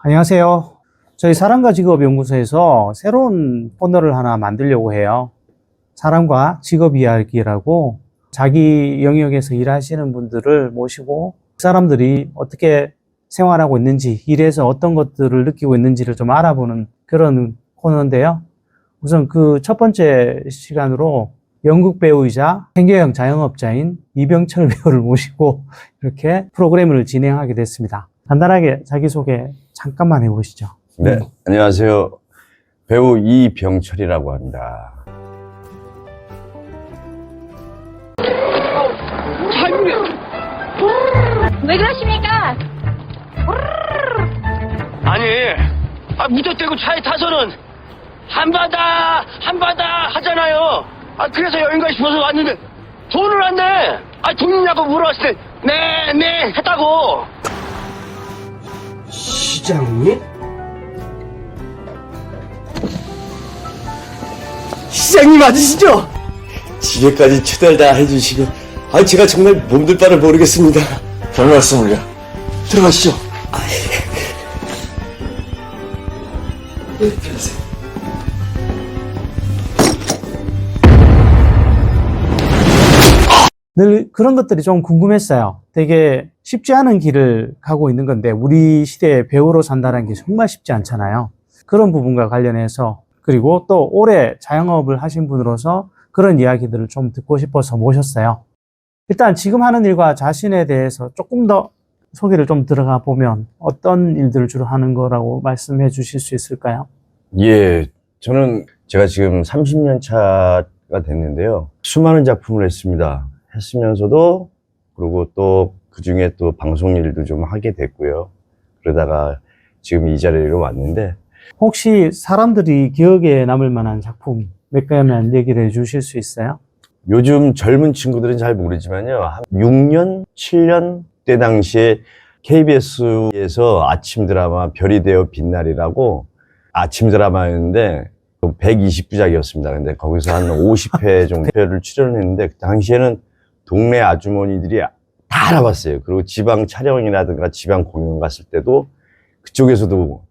안녕하세요. 저희 사람과 직업 연구소에서 새로운 코너를 하나 만들려고 해요. 사람과 직업 이야기라고 자기 영역에서 일하시는 분들을 모시고 그 사람들이 어떻게 생활하고 있는지, 일에서 어떤 것들을 느끼고 있는지를 좀 알아보는 그런 코너인데요. 우선 그 첫 번째 시간으로 연극 배우이자 생계형 자영업자인 이병철 배우를 모시고 이렇게 프로그램을 진행하게 됐습니다. 간단하게 자기소개 잠깐만 해보시죠. 네, 안녕하세요. 배우 이병철이라고 합니다. 왜 그러십니까? 아니, 무턱대고 차에 타서는 한바다 하잖아요. 그래서 여행가 싶어서 왔는데 돈을 안 내. 돈 있냐고 물어봤을 때 네 했다고. 시장님? 시장님 맞으시죠? 집에까지 초대를 다 해주시고 제가 정말 몸둘 바를 모르겠습니다. 별 말씀을요. 들어가시죠. 네, 들어가세요. 늘 그런 것들이 좀 궁금했어요. 되게 쉽지 않은 길을 가고 있는 건데 우리 시대에 배우로 산다는 게 정말 쉽지 않잖아요. 그런 부분과 관련해서 그리고 또 오래 자영업을 하신 분으로서 그런 이야기들을 좀 듣고 싶어서 모셨어요. 일단 지금 하는 일과 자신에 대해서 조금 더 소개를 좀 들어가 보면 어떤 일들을 주로 하는 거라고 말씀해 주실 수 있을까요? 예, 저는 제가 지금 30년 차가 됐는데요. 수많은 작품을 했으면서도 그리고 또 그중에 또 방송 일도 좀 하게 됐고요. 그러다가 지금 이 자리로 왔는데 혹시 사람들이 기억에 남을 만한 작품 몇 가지만 얘기를 해 주실 수 있어요? 요즘 젊은 친구들은 잘 모르지만요. 한 6년, 7년 때 당시에 KBS에서 아침 드라마 별이 되어 빛날이라고 아침 드라마였는데 120부작이었습니다. 근데 거기서 한 50회 정도를 출연했는데 그 당시에는 동네 아주머니들이 다 알아봤어요. 그리고 지방 촬영이라든가 지방 공연 갔을 때도 그쪽에서도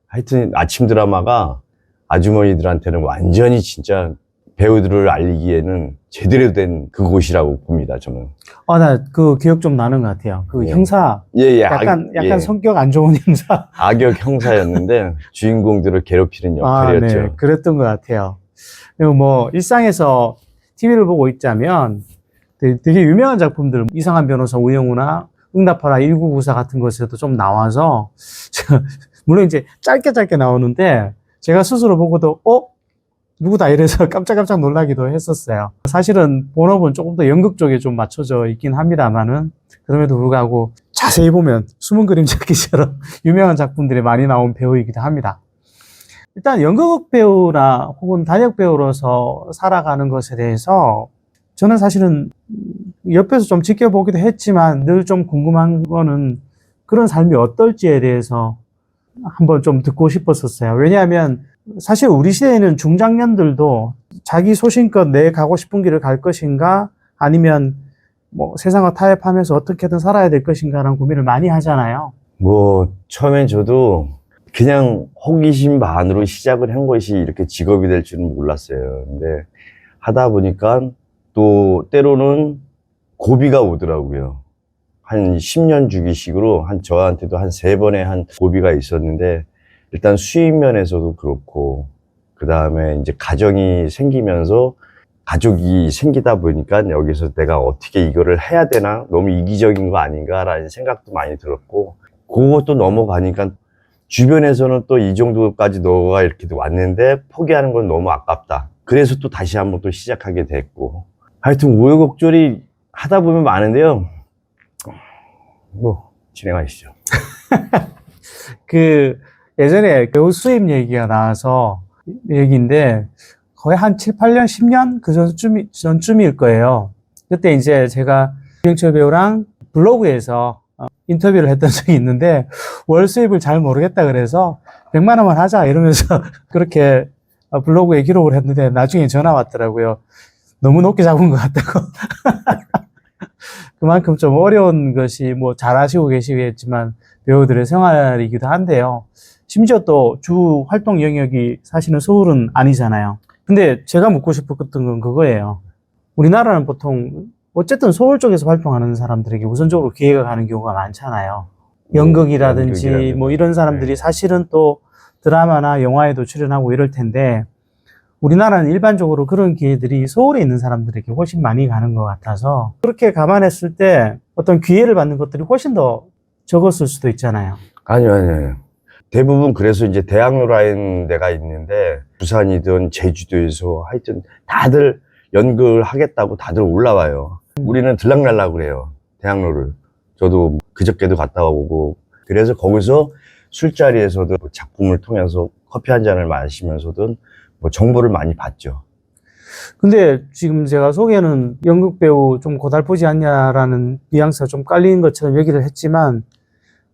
하여튼 아침 드라마가 아주머니들한테는 완전히 진짜 배우들을 알리기에는 제대로 된 그곳이라고 봅니다, 저는. 나 그 기억 좀 나는 것 같아요. 그 예. 형사. 예, 약간 예. 성격 안 좋은 형사. 악역 형사였는데 주인공들을 괴롭히는 역할이었죠. 네. 그랬던 것 같아요. 그리고 뭐, 일상에서 TV를 보고 있자면 되게 유명한 작품들, 이상한 변호사 우영우나 응답하라 1994 같은 것에도 좀 나와서, 물론 이제 짧게 나오는데, 제가 스스로 보고도, 누구다 이래서 깜짝깜짝 놀라기도 했었어요. 사실은 본업은 조금 더 연극 쪽에 좀 맞춰져 있긴 합니다만은 그럼에도 불구하고 자세히 보면 숨은 그림 찾기처럼 유명한 작품들이 많이 나온 배우이기도 합니다. 일단 연극 배우나 혹은 단역 배우로서 살아가는 것에 대해서 저는 사실은 옆에서 좀 지켜보기도 했지만 늘 좀 궁금한 거는 그런 삶이 어떨지에 대해서 한번 좀 듣고 싶었었어요. 왜냐하면 사실 우리 시대에는 중장년들도 자기 소신껏 내 가고 싶은 길을 갈 것인가 아니면 뭐 세상과 타협하면서 어떻게든 살아야 될 것인가라는 고민을 많이 하잖아요. 뭐 처음엔 저도 그냥 호기심 반으로 시작을 한 것이 이렇게 직업이 될 줄은 몰랐어요. 근데 하다 보니까 또 때로는 고비가 오더라고요. 한 10년 주기식으로 저한테도 한 3번의 한 고비가 있었는데 일단 수입 면에서도 그렇고 그 다음에 이제 가정이 생기면서 가족이 생기다 보니까 여기서 내가 어떻게 이거를 해야 되나 너무 이기적인 거 아닌가라는 생각도 많이 들었고 그것도 넘어가니까 주변에서는 또 이 정도까지 너가 이렇게 왔는데 포기하는 건 너무 아깝다. 그래서 또 다시 한번 또 시작하게 됐고 하여튼 우여곡절이 하다 보면 많은데요. 뭐 진행하시죠. 예전에 배우 수입 얘기가 나와서 얘기인데 거의 한 7, 8년, 10년 그 전쯤일 거예요. 그때 이제 제가 이병철 배우랑 블로그에서 인터뷰를 했던 적이 있는데 월 수입을 잘 모르겠다 그래서 100만 원만 하자 이러면서 그렇게 블로그에 기록을 했는데 나중에 전화 왔더라고요. 너무 높게 잡은 것 같다고. 그만큼 좀 어려운 것이 뭐 잘하시고 계시겠지만 배우들의 생활이기도 한데요. 심지어 또 주 활동 영역이 사실은 서울은 아니잖아요. 근데 제가 묻고 싶었던 건 그거예요. 우리나라는 보통 어쨌든 서울 쪽에서 활동하는 사람들에게 우선적으로 기회가 가는 경우가 많잖아요. 연극이라든지 연극이라든지. 뭐 이런 사람들이 네. 사실은 또 드라마나 영화에도 출연하고 이럴 텐데 우리나라는 일반적으로 그런 기회들이 서울에 있는 사람들에게 훨씬 많이 가는 것 같아서 그렇게 감안했을 때 어떤 기회를 받는 것들이 훨씬 더 적었을 수도 있잖아요. 아니요. 대부분 그래서 이제 대학로 라인 데가 있는데 부산이든 제주도에서 하여튼 다들 연극을 하겠다고 다들 올라와요. 우리는 들락날락 그래요. 대학로를. 저도 그저께도 갔다 오고 그래서 거기서 술자리에서도 작품을 통해서 커피 한 잔을 마시면서든 뭐 정보를 많이 받죠. 근데 지금 제가 소개는 연극 배우 좀 고달프지 않냐라는 뉘앙스가 좀 깔리는 것처럼 얘기를 했지만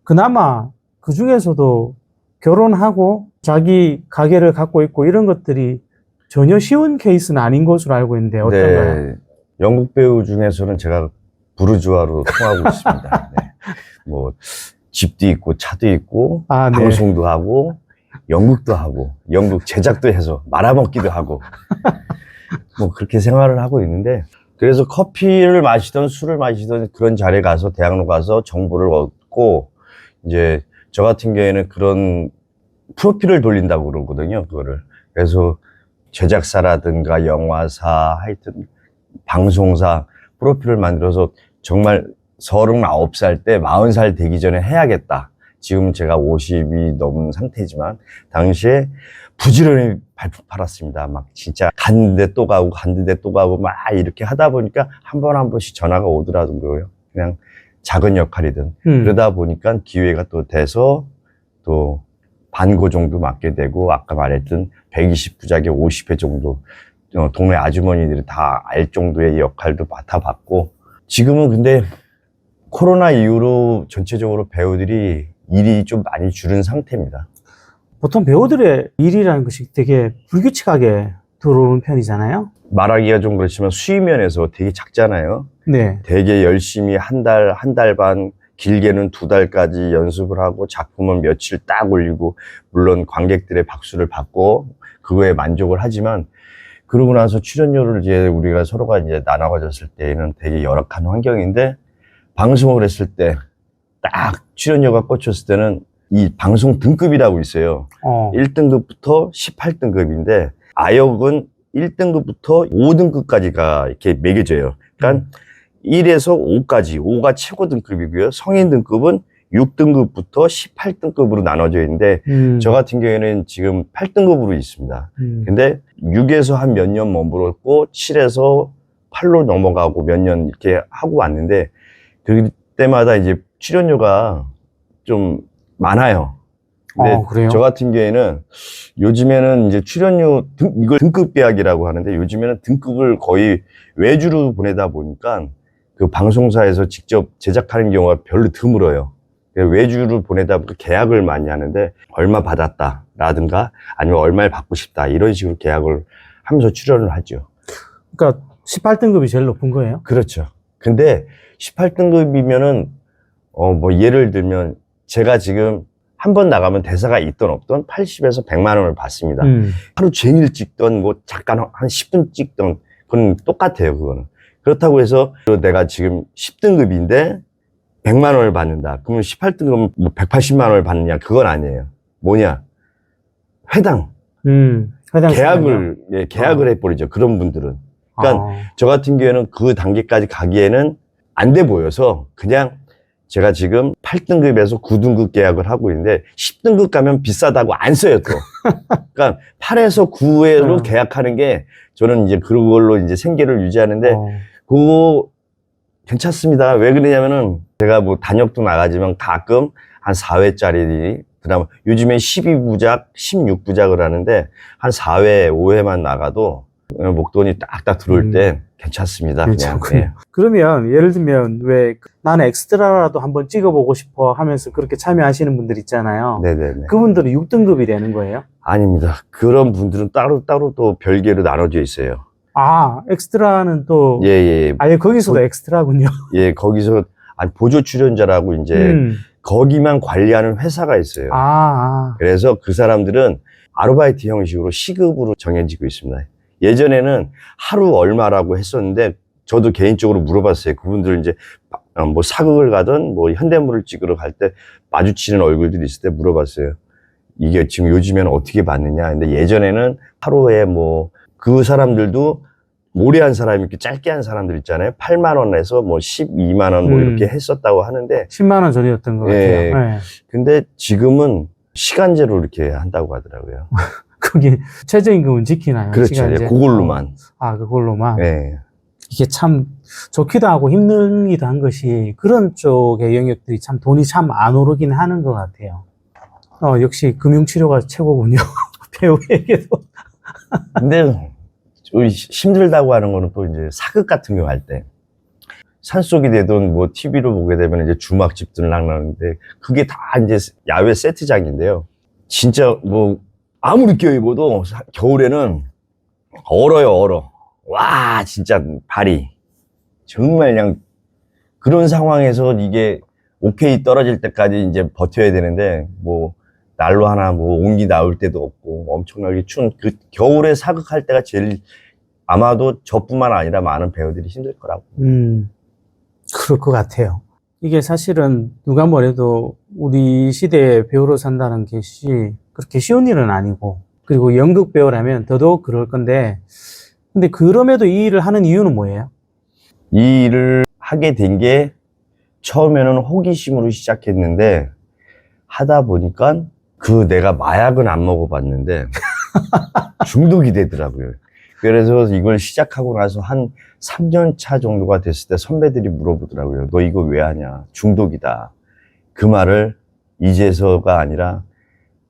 그나마 그 중에서도 결혼하고 자기 가게를 갖고 있고 이런 것들이 전혀 쉬운 케이스는 아닌 것으로 알고 있는데 어떤가요? 네, 연극 배우 중에서는 제가 부르주아로 통하고 있습니다. 네. 뭐 집도 있고 차도 있고 아, 네. 방송도 하고 연극도 하고 연극 제작도 해서 말아먹기도 하고 뭐 그렇게 생활을 하고 있는데 그래서 커피를 마시던 술을 마시던 그런 자리에 가서 대학로 가서 정보를 얻고 이제 저 같은 경우에는 그런 프로필을 돌린다고 그러거든요. 그거를. 그래서 제작사라든가 영화사 하여튼 방송사 프로필을 만들어서 정말 39살 때 40살 되기 전에 해야겠다. 지금 제가 50이 넘은 상태지만 당시에 부지런히 발품 팔았습니다. 막 진짜 갔는데 또 가고 갔는데 또 가고 막 이렇게 하다 보니까 한 번씩 전화가 오더라고요. 그냥 작은 역할이든 그러다 보니까 기회가 또 돼서 또 반고 정도 맡게 되고 아까 말했던 120부작에 50회 정도 동네 아주머니들이 다 알 정도의 역할도 맡아봤고 지금은 근데 코로나 이후로 전체적으로 배우들이 일이 좀 많이 줄은 상태입니다. 보통 배우들의 일이라는 것이 되게 불규칙하게 들어오는 편이잖아요. 말하기가 좀 그렇지만 수입면에서 되게 작잖아요. 네. 되게 열심히 한 달 반, 길게는 2달까지 연습을 하고 작품은 며칠 딱 올리고 물론 관객들의 박수를 받고 그거에 만족을 하지만 그러고 나서 출연료를 이제 우리가 서로가 이제 나눠 가졌을 때에는 되게 열악한 환경인데 방송을 했을 때 딱 출연료가 꽂혔을 때는 이 방송 등급이라고 있어요. 1등급부터 18등급인데 아역은 1등급부터 5등급까지가 이렇게 매겨져요. 그러니까 1에서 5까지, 5가 최고 등급이고요. 성인 등급은 6등급부터 18등급으로 나눠져 있는데 저 같은 경우에는 지금 8등급으로 있습니다. 근데 6에서 한 몇 년 머물렀고 7에서 8로 넘어가고 몇 년 이렇게 하고 왔는데 그때마다 이제 출연료가 좀 많아요. 근데 그래요? 저 같은 경우에는 요즘에는 이제 출연료 이걸 등급 계약이라고 하는데 요즘에는 등급을 거의 외주로 보내다 보니까 그 방송사에서 직접 제작하는 경우가 별로 드물어요. 외주를 보내다 보니까 계약을 많이 하는데 얼마 받았다라든가 아니면 얼마를 받고 싶다 이런 식으로 계약을 하면서 출연을 하죠. 그러니까 18등급이 제일 높은 거예요? 그렇죠. 근데 18등급이면은 뭐 예를 들면 제가 지금 한 번 나가면 대사가 있던 없던 80에서 100만 원을 받습니다. 하루 종일 찍던 뭐 잠깐 한 10분 찍던 그건 똑같아요. 그거는. 그렇다고 해서 내가 지금 10등급인데 100만 원을 받는다. 그러면 18등급은 뭐 180만 원을 받느냐? 그건 아니에요. 뭐냐? 회당. 계약을 해버리죠. 그런 분들은. 그러니까 저 같은 경우에는 그 단계까지 가기에는 안 돼 보여서 그냥 제가 지금 8등급에서 9등급 계약을 하고 있는데 10등급 가면 비싸다고 안 써요, 또. 그러니까 8에서 9에로 계약하는 게 저는 이제 그걸로 이제 생계를 유지하는데 그거 괜찮습니다. 왜 그러냐면은 제가 뭐 단역도 나가지만 가끔 한 4회짜리 드라마 요즘에 12부작, 16부작을 하는데 한 4회, 5회만 나가도 목돈이 딱딱 들어올 때 괜찮습니다. 괜찮군요. 그냥. 그러면 예를 들면 왜 나는 엑스트라라도 한번 찍어보고 싶어 하면서 그렇게 참여하시는 분들 있잖아요. 네네네. 그분들은 6등급이 되는 거예요? 아닙니다. 그런 분들은 따로 또 별개로 나눠져 있어요. 엑스트라는 또 예. 아예 거기서도 엑스트라군요. 예, 거기서 보조 출연자라고 이제 거기만 관리하는 회사가 있어요. 그래서 그 사람들은 아르바이트 형식으로 시급으로 정해지고 있습니다. 예전에는 하루 얼마라고 했었는데 저도 개인적으로 물어봤어요. 그분들 이제 뭐 사극을 가든 뭐 현대물을 찍으러 갈 때 마주치는 얼굴들이 있을 때 물어봤어요. 이게 지금 요즘에는 어떻게 받느냐. 근데 예전에는 하루에 뭐 그 사람들도 오래 한 사람이 이렇게 짧게 한 사람들 있잖아요. 8만 원에서 뭐 12만 원 뭐 이렇게 했었다고 하는데 10만 원 전이었던 것 예. 같아요. 네. 근데 지금은 시간제로 이렇게 한다고 하더라고요. 거기 최저임금은 지키나요? 그렇죠. 시간제? 예, 그걸로만. 그걸로만. 예. 이게 참 좋기도 하고 힘들기도 한 것이 그런 쪽의 영역들이 참 돈이 참 안 오르긴 하는 것 같아요. 역시 금융치료가 최고군요. 배우에게도. 근데 힘들다고 하는 거는 또 이제 사극 같은 거 할 때 산속이 되든 뭐 TV로 보게 되면 이제 주막집들 나오는데 그게 다 이제 야외 세트장인데요. 진짜 뭐 아무리 껴입어도 겨울에는 얼어. 와 진짜 발이 정말 그냥 그런 상황에서 이게 오케이 떨어질 때까지 이제 버텨야 되는데 뭐 난로 하나 뭐 온기 나올 때도 없고 엄청나게 추운 그 겨울에 사극할 때가 제일 아마도 저뿐만 아니라 많은 배우들이 힘들 거라고. 그럴 것 같아요. 이게 사실은 누가 뭐래도 우리 시대에 배우로 산다는 것이 그렇게 쉬운 일은 아니고 그리고 연극 배우라면 더더욱 그럴 건데 근데 그럼에도 이 일을 하는 이유는 뭐예요? 이 일을 하게 된 게 처음에는 호기심으로 시작했는데 하다 보니까 내가 마약은 안 먹어봤는데 중독이 되더라고요. 그래서 이걸 시작하고 나서 한 3년 차 정도가 됐을 때 선배들이 물어보더라고요. 너 이거 왜 하냐? 중독이다. 그 말을 이제서가 아니라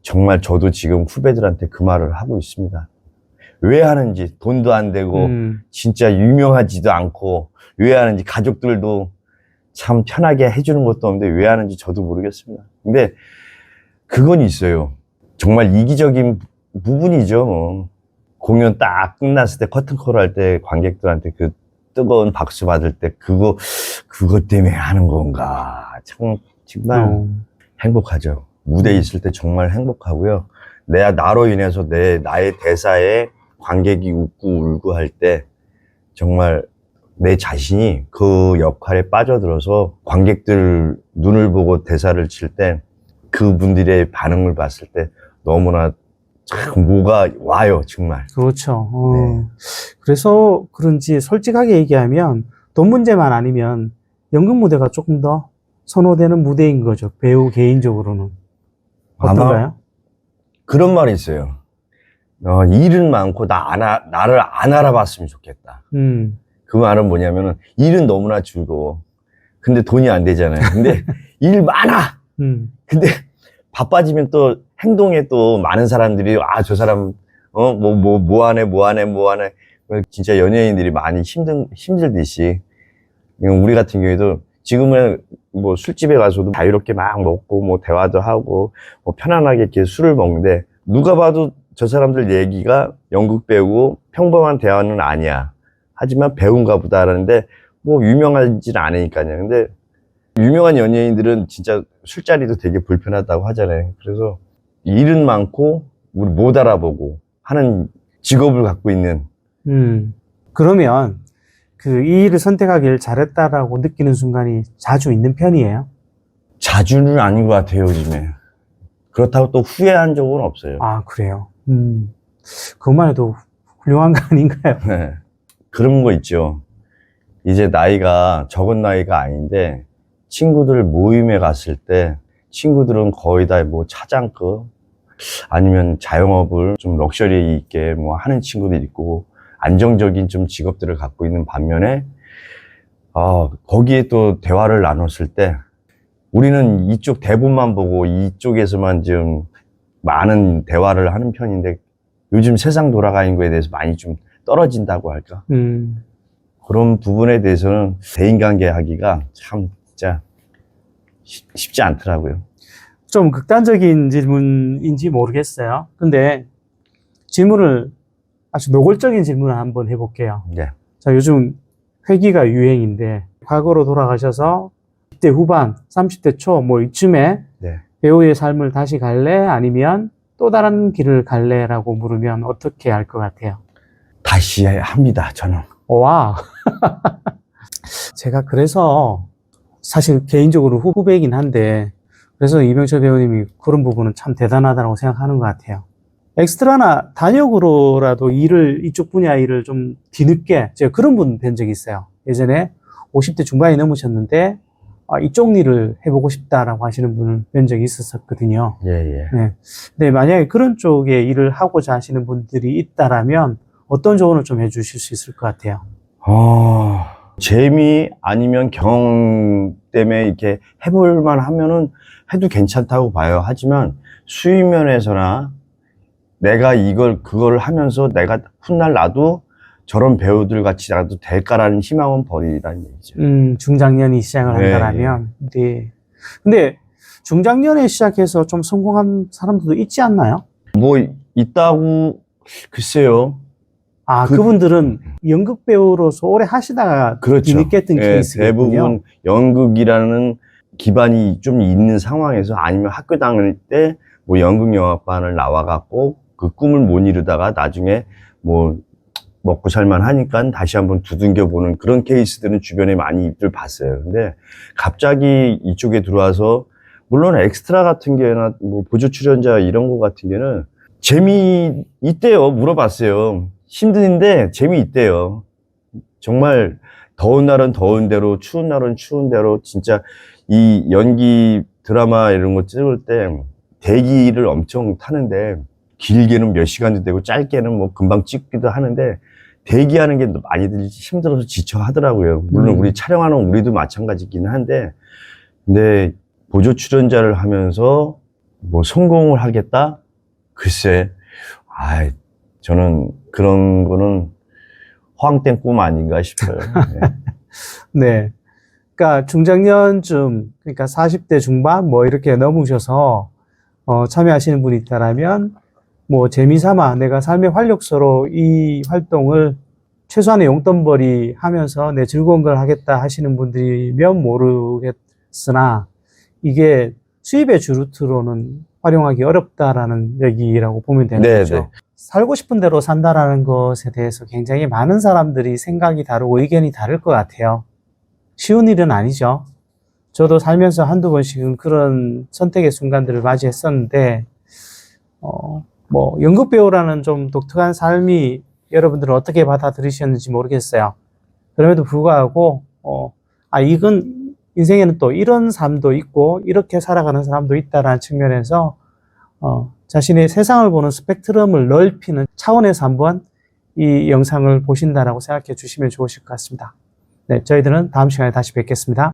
정말 저도 지금 후배들한테 그 말을 하고 있습니다. 왜 하는지 돈도 안 되고 진짜 유명하지도 않고 왜 하는지 가족들도 참 편하게 해주는 것도 없는데 왜 하는지 저도 모르겠습니다. 근데 그건 있어요. 정말 이기적인 부분이죠. 뭐. 공연 딱 끝났을 때 커튼콜 할 때 관객들한테 그 뜨거운 박수 받을 때 그것 때문에 하는 건가. 참 정말 행복하죠. 무대에 있을 때 정말 행복하고요. 나로 인해서 나의 대사에 관객이 웃고 울고 할 때 정말 내 자신이 그 역할에 빠져들어서 관객들 눈을 보고 대사를 칠 때 그분들의 반응을 봤을 때 너무나 참 뭐가 와요, 정말. 그렇죠. 네. 그래서 그런지 솔직하게 얘기하면 돈 문제만 아니면 연극 무대가 조금 더 선호되는 무대인 거죠. 배우 개인적으로는. 어떤가요? 아마 그런 말이 있어요. 일은 많고 나를 안 알아봤으면 좋겠다. 그 말은 뭐냐면은 일은 너무나 즐거워. 근데 돈이 안 되잖아요. 근데 일 많아. 근데 바빠지면 또 행동에 또 많은 사람들이 저 사람 뭐 하네. 진짜 연예인들이 많이 힘들듯이 우리 같은 경우에도 지금은 뭐 술집에 가서도 자유롭게 막 먹고 뭐 대화도 하고 뭐 편안하게 이렇게 술을 먹는데 누가 봐도 저 사람들 얘기가 연극 배우고 평범한 대화는 아니야. 하지만 배우인가 보다라는데 뭐 유명하지는 않으니까요. 근데 유명한 연예인들은 진짜 술자리도 되게 불편하다고 하잖아요. 그래서 일은 많고 우리 못 알아보고 하는 직업을 갖고 있는. 그러면 이 일을 선택하길 잘했다라고 느끼는 순간이 자주 있는 편이에요? 자주는 아닌 것 같아요, 요즘에. 그렇다고 또 후회한 적은 없어요. 그래요? 그것만 해도 훌륭한 거 아닌가요? 네. 그런 거 있죠. 이제 나이가 적은 나이가 아닌데 친구들 모임에 갔을 때 친구들은 거의 다 뭐 차장급 아니면 자영업을 좀 럭셔리 있게 뭐 하는 친구들이 있고 안정적인 좀 직업들을 갖고 있는 반면에 거기에 또 대화를 나눴을 때 우리는 이쪽 대본만 보고 이쪽에서만 좀 많은 대화를 하는 편인데 요즘 세상 돌아가는 거에 대해서 많이 좀 떨어진다고 할까? 그런 부분에 대해서는 대인관계 하기가 참 진짜 쉽지 않더라고요. 좀 극단적인 질문인지 모르겠어요. 근데 질문을 아주 노골적인 질문을 한번 해볼게요. 네. 자, 요즘 회기가 유행인데 과거로 돌아가셔서 20대 후반, 30대 초 뭐 이쯤에 네. 배우의 삶을 다시 갈래? 아니면 또 다른 길을 갈래?라고 물으면 어떻게 할 것 같아요? 다시 합니다, 저는. 와. 제가 그래서 사실 개인적으로 후배이긴 한데 그래서 이병철 배우님이 그런 부분은 참 대단하다고 생각하는 것 같아요. 엑스트라나 단역으로라도 이쪽 분야 일을 좀 뒤늦게 제가 그런 분 뵌 적이 있어요. 예전에 50대 중반이 넘으셨는데 이쪽 일을 해보고 싶다라고 하시는 분을 뵌 적이 있었거든요. 예, 예. 네. 근데 만약에 그런 쪽에 일을 하고자 하시는 분들이 있다라면 어떤 조언을 좀 해주실 수 있을 것 같아요? 재미 아니면 경 때문에 이렇게 해볼만 하면은 해도 괜찮다고 봐요. 하지만 수익 면에서나 내가 그걸 하면서 내가 훗날 나도 저런 배우들 같이 나도 될까라는 희망은 버리라는 얘기죠. 중장년이 시작을 네, 한다라면. 네. 근데 중장년에 시작해서 좀 성공한 사람들도 있지 않나요? 뭐 있다고 글쎄요. 그분들은 연극 배우로서 오래 하시다가 그렇죠. 뒤늦게 했던 예, 케이스겠군요. 대부분 연극이라는 기반이 좀 있는 상황에서 아니면 학교 다닐 때 뭐 연극영화과를 나와갖고 그 꿈을 못 이루다가 나중에 뭐 먹고 살만 하니까 다시 한번 두들겨 보는 그런 케이스들은 주변에 많이 봤어요. 근데 갑자기 이쪽에 들어와서 물론 엑스트라 같은 경우나 뭐 보조 출연자 이런 거 같은 경우는 재미있대요. 물어봤어요. 힘든데 재미있대요. 정말 더운 날은 더운 대로, 추운 날은 추운 대로, 진짜 이 연기 드라마 이런 거 찍을 때 대기를 엄청 타는데 길게는 몇 시간도 되고 짧게는 뭐 금방 찍기도 하는데 대기하는 게 많이들 힘들어서 지쳐 하더라고요. 물론 우리 촬영하는 우리도 마찬가지긴 한데, 근데 보조 출연자를 하면서 뭐 성공을 하겠다? 글쎄, 저는 그런 거는 허황된 꿈 아닌가 싶어요. 네. 네. 그러니까 중장년쯤, 그러니까 40대 중반 뭐 이렇게 넘으셔서 참여하시는 분이 있다라면 뭐 재미삼아 내가 삶의 활력소로 이 활동을 최소한의 용돈벌이 하면서 내 즐거운 걸 하겠다 하시는 분들이면 모르겠으나 이게 수입의 주루트로는 활용하기 어렵다라는 얘기라고 보면 되는 네, 거죠. 네. 살고 싶은 대로 산다라는 것에 대해서 굉장히 많은 사람들이 생각이 다르고 의견이 다를 것 같아요. 쉬운 일은 아니죠. 저도 살면서 한두 번씩은 그런 선택의 순간들을 맞이했었는데, 뭐, 연극배우라는 좀 독특한 삶이 여러분들은 어떻게 받아들이셨는지 모르겠어요. 그럼에도 불구하고, 이건 인생에는 또 이런 삶도 있고, 이렇게 살아가는 사람도 있다라는 측면에서, 자신의 세상을 보는 스펙트럼을 넓히는 차원에서 한번 이 영상을 보신다라고 생각해 주시면 좋으실 것 같습니다. 네, 저희들은 다음 시간에 다시 뵙겠습니다.